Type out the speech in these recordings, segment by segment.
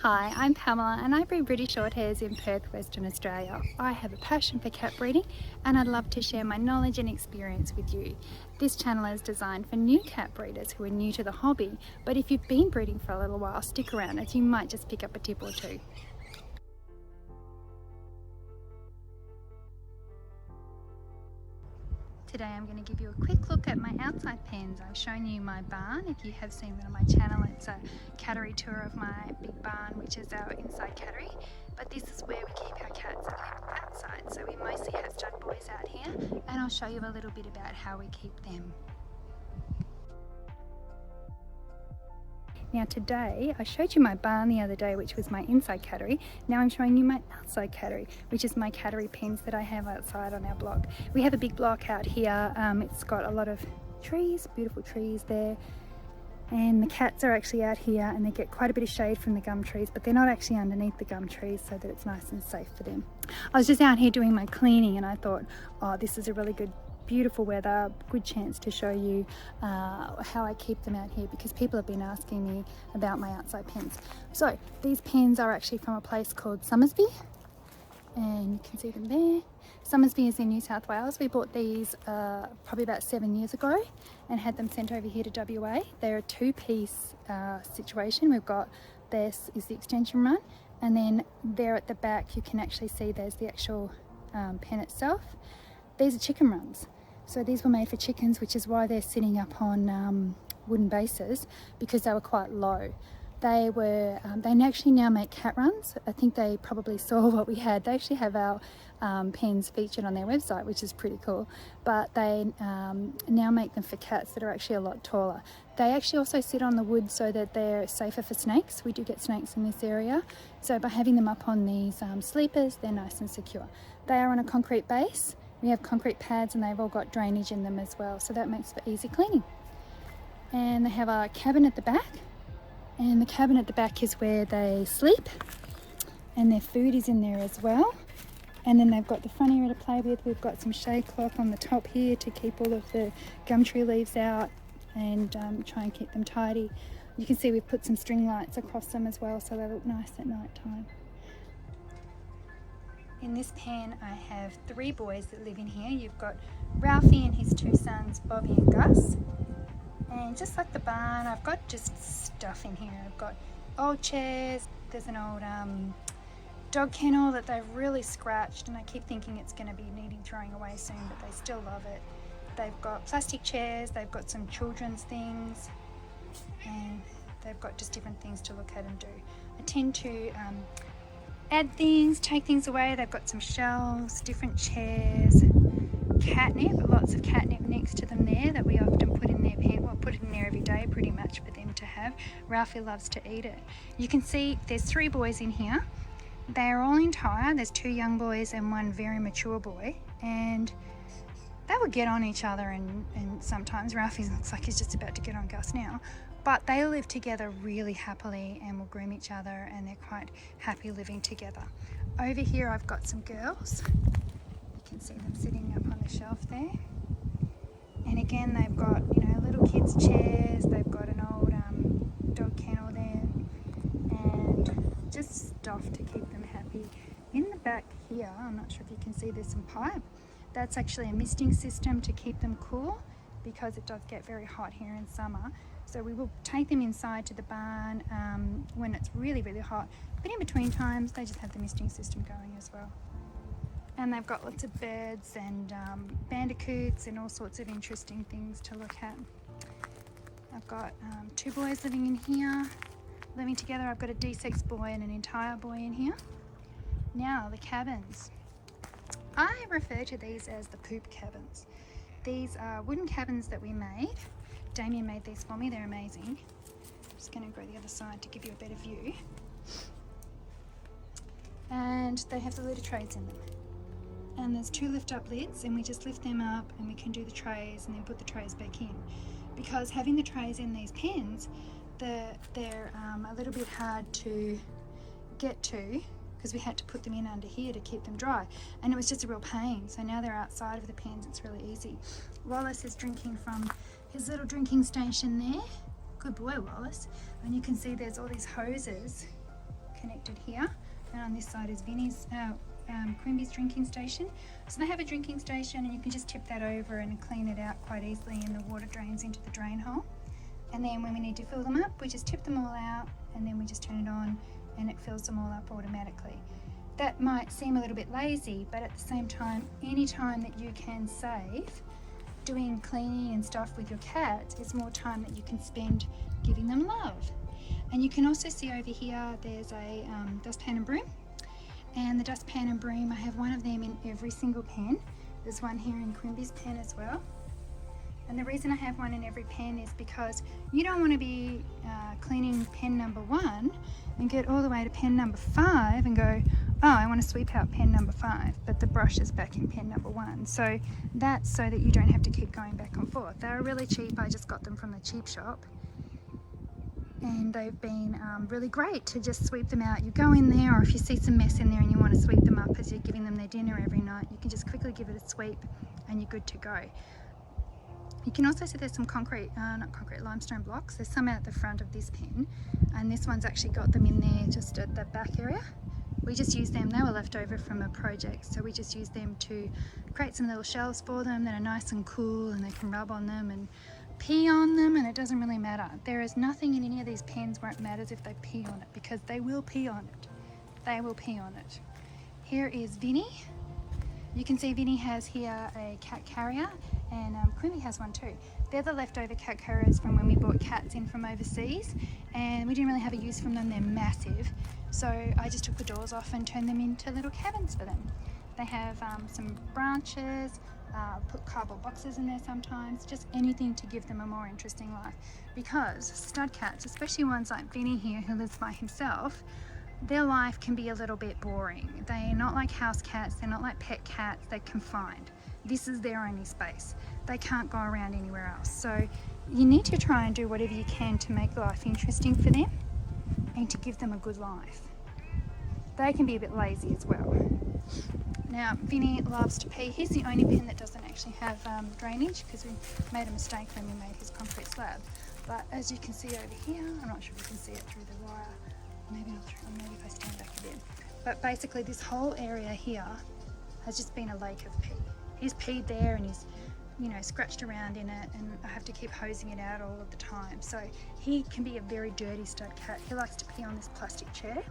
Hi, I'm Pamela and I breed British Shorthairs in Perth, Western Australia. I have a passion for cat breeding and I'd love to share my knowledge and experience with you. This channel is designed for new cat breeders who are new to the hobby, but if you've been breeding for a little while, stick around as you might just pick up a tip or two. Today I'm going to give you a quick look at my outside pens. I've shown you my barn. If you have seen that on my channel, it's a Cattery tour of my big barn, which is our inside cattery. But this is where we keep our cats outside. So we mostly have stud boys out here, and I'll show you a little bit about how we keep them. Now today, I showed you my barn the other day, which was my inside cattery. Now I'm showing you my outside cattery, which is my cattery pens that I have outside on our block. We have a big block out here. It's got a lot of trees, beautiful trees there. And the cats are actually out here and they get quite a bit of shade from the gum trees, but they're not actually underneath the gum trees so that it's nice and safe for them. I was just out here doing my cleaning and I thought, oh, this is a really good beautiful weather, good chance to show you how I keep them out here because people have been asking me about my outside pens. So these pens are actually from a place called Somersby and you can see them there. Somersby is in New South Wales. We bought these probably about 7 years ago and had them sent over here to WA. They're a two-piece situation. We've got this is the extension run and then there at the back you can actually see there's the actual pen itself. These are chicken runs. So these were made for chickens, which is why they're sitting up on wooden bases because they were quite low. They actually now make cat runs. I think they probably saw what we had. They actually have our pens featured on their website, which is pretty cool. But they now make them for cats that are actually a lot taller. They actually also sit on the wood so that they're safer for snakes. We do get snakes in this area. So by having them up on these sleepers, they're nice and secure. They are on a concrete base. We have concrete pads and they've all got drainage in them as well, so that makes for easy cleaning. And they have a cabin at the back, and the cabin at the back is where they sleep, and their food is in there as well. And then they've got the front area to play with. We've got some shade cloth on the top here to keep all of the gum tree leaves out and try and keep them tidy. You can see we've put some string lights across them as well so they look nice at night time. In this pen I have 3 boys that live in here. You've got Ralphie and his 2 sons, Bobby and Gus. And just like the barn, I've got just stuff in here. I've got old chairs, there's an old dog kennel that they've really scratched and I keep thinking it's going to be needing throwing away soon, but they still love it. They've got plastic chairs, they've got some children's things, and they've got just different things to look at and do. I tend to add things, take things away. They've got some shelves, different chairs, catnip, lots of catnip next to them there that we often put in their pen. Well, put it in there every day pretty much for them to have. Ralphie loves to eat it. You can see there's 3 boys in here. They are all entire. There's 2 young boys and 1 very mature boy, and they will get on each other and sometimes Ralphie looks like he's just about to get on Gus now. But they live together really happily and will groom each other and they're quite happy living together. Over here I've got some girls. You can see them sitting up on the shelf there. And again they've got, you know, little kids' chairs, they've got an old dog kennel there and just stuff to keep them happy. In the back here, I'm not sure if you can see, there's some pipe. That's actually a misting system to keep them cool because it does get very hot here in summer. So we will take them inside to the barn when it's really, really hot. But in between times, they just have the misting system going as well. And they've got lots of birds and bandicoots and all sorts of interesting things to look at. I've got 2 boys living in here, living together. I've got a D6 boy and an entire boy in here. Now, the cabins. I refer to these as the poop cabins. These are wooden cabins that we made. Damien made these for me, they're amazing. I'm just going to go the other side to give you a better view. And they have the litter trays in them. And there's 2 lift up lids and we just lift them up and we can do the trays and then put the trays back in. Because having the trays in these pens, they're a little bit hard to get to because we had to put them in under here to keep them dry. And it was just a real pain. So now they're outside of the pens, it's really easy. Wallace is drinking from his little drinking station there. Good boy, Wallace. And you can see there's all these hoses connected here, and on this side is Vinny's, Quimby's drinking station. So they have a drinking station, and you can just tip that over and clean it out quite easily, and the water drains into the drain hole. And then when we need to fill them up, we just tip them all out, and then we just turn it on and it fills them all up automatically. That might seem a little bit lazy, but at the same time, any time that you can save doing cleaning and stuff with your cats is more time that you can spend giving them love. And you can also see over here there's a dustpan and broom, and the dustpan and broom, I have one of them in every single pen. There's one here in Quimby's pen as well. And the reason I have one in every pen is because you don't want to be cleaning pen number 1 and get all the way to pen number 5 and go, oh, I want to sweep out pen number 5, but the brush is back in pen number 1. So that's so that you don't have to keep going back and forth. They're really cheap. I just got them from the cheap shop, and they've been really great to just sweep them out. You go in there, or if you see some mess in there and you want to sweep them up as you're giving them their dinner every night, you can just quickly give it a sweep and you're good to go. You can also see there's some limestone blocks. There's some out the front of this pen, and this one's actually got them in there just at the back area. We just use them, they were left over from a project, so we just use them to create some little shelves for them that are nice and cool, and they can rub on them and pee on them, and it doesn't really matter. There is nothing in any of these pens where it matters if they pee on it, because they will pee on it. They will pee on it. Here is Vinny. You can see Vinny has here a cat carrier, and Quimby has one too. They're the leftover cat carriers from when we bought cats in from overseas, and we didn't really have a use for them. They're massive, so I just took the doors off and turned them into little cabins for them. They have some branches, put cardboard boxes in there sometimes, just anything to give them a more interesting life, because stud cats, especially ones like Vinny here who lives by himself, their life can be a little bit boring. They're not like house cats, they're not like pet cats, they're confined. This is their only space. They can't go around anywhere else. So you need to try and do whatever you can to make life interesting for them and to give them a good life. They can be a bit lazy as well. Now, Vinny loves to pee. He's the only pen that doesn't actually have drainage, because we made a mistake when we made his concrete slab. But as you can see over here, I'm not sure if you can see it through the wire. Maybe if I stand back a bit. But basically this whole area here has just been a lake of pee. He's peed there, and he's, scratched around in it, and I have to keep hosing it out all of the time. So he can be a very dirty stud cat. He likes to pee on this plastic chair.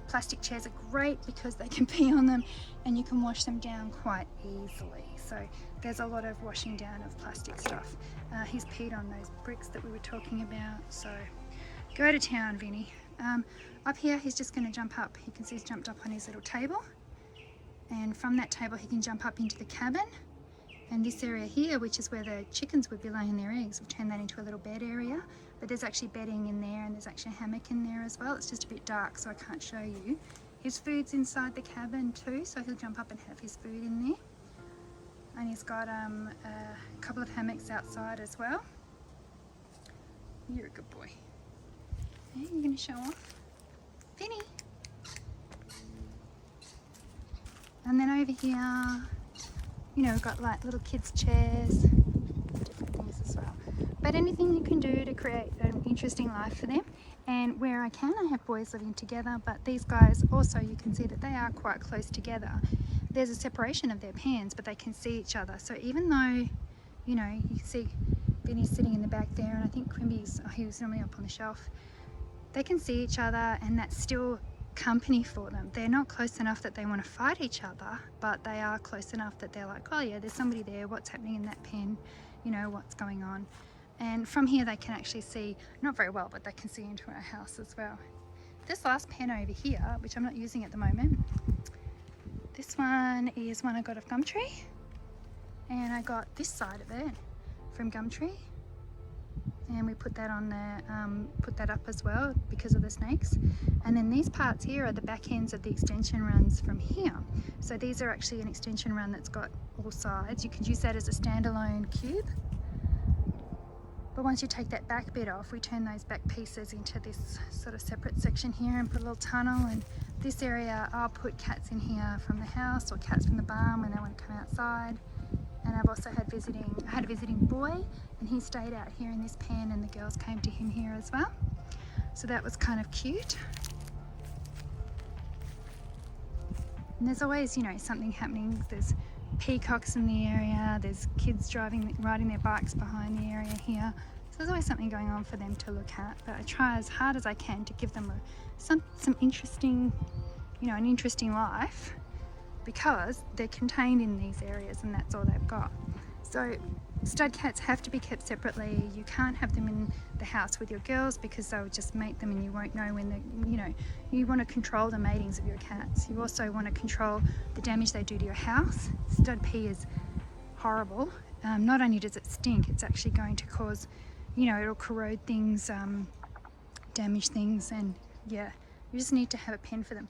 Plastic chairs are great because they can pee on them and you can wash them down quite easily. So there's a lot of washing down of plastic stuff. He's peed on those bricks that we were talking about. So go to town, Vinny. Up here he's just going to jump up. You can see he's jumped up on his little table, and from that table he can jump up into the cabin, and this area here, which is where the chickens would be laying their eggs, we've turned that into a little bed area, but there's actually bedding in there, and there's actually a hammock in there as well. It's just a bit dark so I can't show you. His food's inside the cabin too, so he'll jump up and have his food in there, and he's got a couple of hammocks outside as well. You're a good boy. Okay, you're going to show off Vinny. And then over here, we've got like little kids' chairs, different things as well. But anything you can do to create an interesting life for them. And where I can, I have boys living together, but these guys also, you can see that they are quite close together. There's a separation of their pens, but they can see each other. So even though, you can see Vinny's sitting in the back there, and I think Quimby's, he was normally up on the shelf. They can see each other, and that's still company for them. They're not close enough that they want to fight each other, but they are close enough that they're like, oh yeah, there's somebody there, what's happening in that pen, what's going on. And from here they can actually see, not very well, but they can see into our house as well. This last pen over here, which I'm not using at the moment, this one is one I got of Gumtree, and I got this side of it from Gumtree, and we put that on there, put that up as well because of the snakes. And then these parts here are the back ends of the extension runs from here. So these are actually an extension run that's got all sides. You could use that as a standalone cube. But once you take that back bit off, we turn those back pieces into this sort of separate section here and put a little tunnel. And this area, I'll put cats in here from the house or cats from the barn when they want to come outside. And I've also had I had a visiting boy, and he stayed out here in this pen, and the girls came to him here as well. So that was kind of cute. And there's always, you know, something happening. There's peacocks in the area, there's kids riding their bikes behind the area here. So there's always something going on for them to look at, but I try as hard as I can to give them some interesting, you know, an interesting life, because they're contained in these areas and that's all they've got. So stud cats have to be kept separately. You can't have them in the house with your girls because they'll just mate them and you won't know when they're, you know, you want to control the matings of your cats. You also want to control the damage they do to your house. Stud pee is horrible. Not only does it stink, it's actually going to cause, you know, it'll corrode things, damage things, and yeah, you just need to have a pen for them.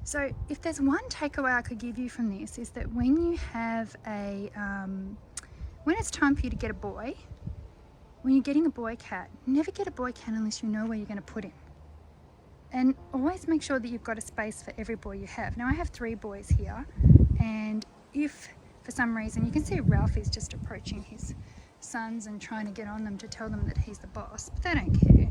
So if there's one takeaway I could give you from this, is that when you have a, when it's time for you to get a boy, when you're getting a boy cat, never get a boy cat unless you know where you're going to put him. And always make sure that you've got a space for every boy you have. Now I have 3 boys here, and if for some reason, you can see Ralphie's just approaching his sons and trying to get on them to tell them that he's the boss, but they don't care.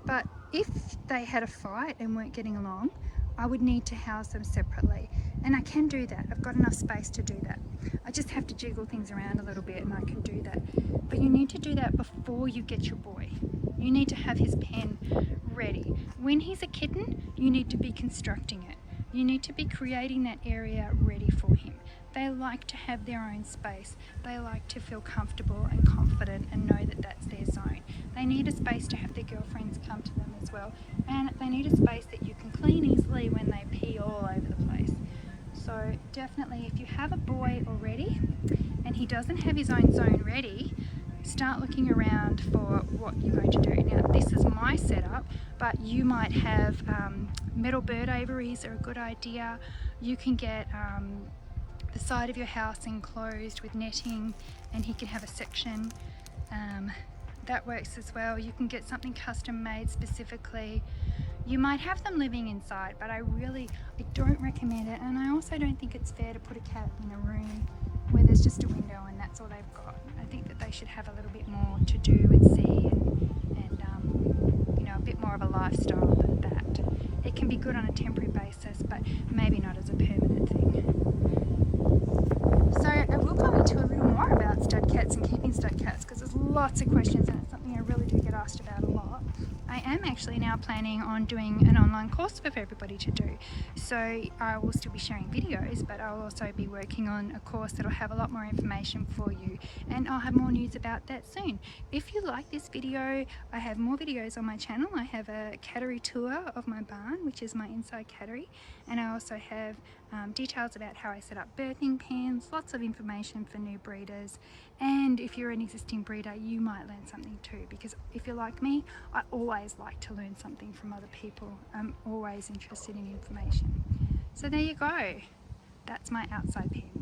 But if they had a fight and weren't getting along, I would need to house them separately, and I can do that. I've got enough space to do that. I just have to jiggle things around a little bit and I can do that. But you need to do that before you get your boy. You need to have his pen ready. When he's a kitten, you need to be constructing it. You need to be creating that area ready for him. They like to have their own space. They like to feel comfortable and confident and know that that's their zone. They need a space to have their girlfriends come to them as well. And they need a space that you can clean easily when they pee all over the place. So definitely, if you have a boy already and he doesn't have his own zone ready, start looking around for what you're going to do. Now this is my setup, but you might have metal bird aviaries are a good idea. You can get the side of your house enclosed with netting, and he can have a section. That works as well. You can get something custom made specifically. You might have them living inside, but I don't recommend it, and I also don't think it's fair to put a cat in a room where there's just a window and that's all they've got. I think that they should have a little bit more to do and see, and you know, a bit more of a lifestyle than that. It can be good on a temporary basis, but maybe not as a permanent thing. So I will go into a little more about stud cats and keeping stud cats, because there's lots of questions and it's something I really do get asked about a lot. I am actually now planning on doing an online course for everybody to do. So I will still be sharing videos, but I'll also be working on a course that'll have a lot more information for you, and I'll have more news about that soon. If you like this video, I have more videos on my channel. I have a Cattery tour of my barn, which is my inside cattery, and I also have details about how I set up birthing pens, lots of information for new breeders. And if you're an existing breeder, you might learn something too, because if you're like me, I always like to learn something from other people. I'm always interested in information. So there you go. That's my outside pen.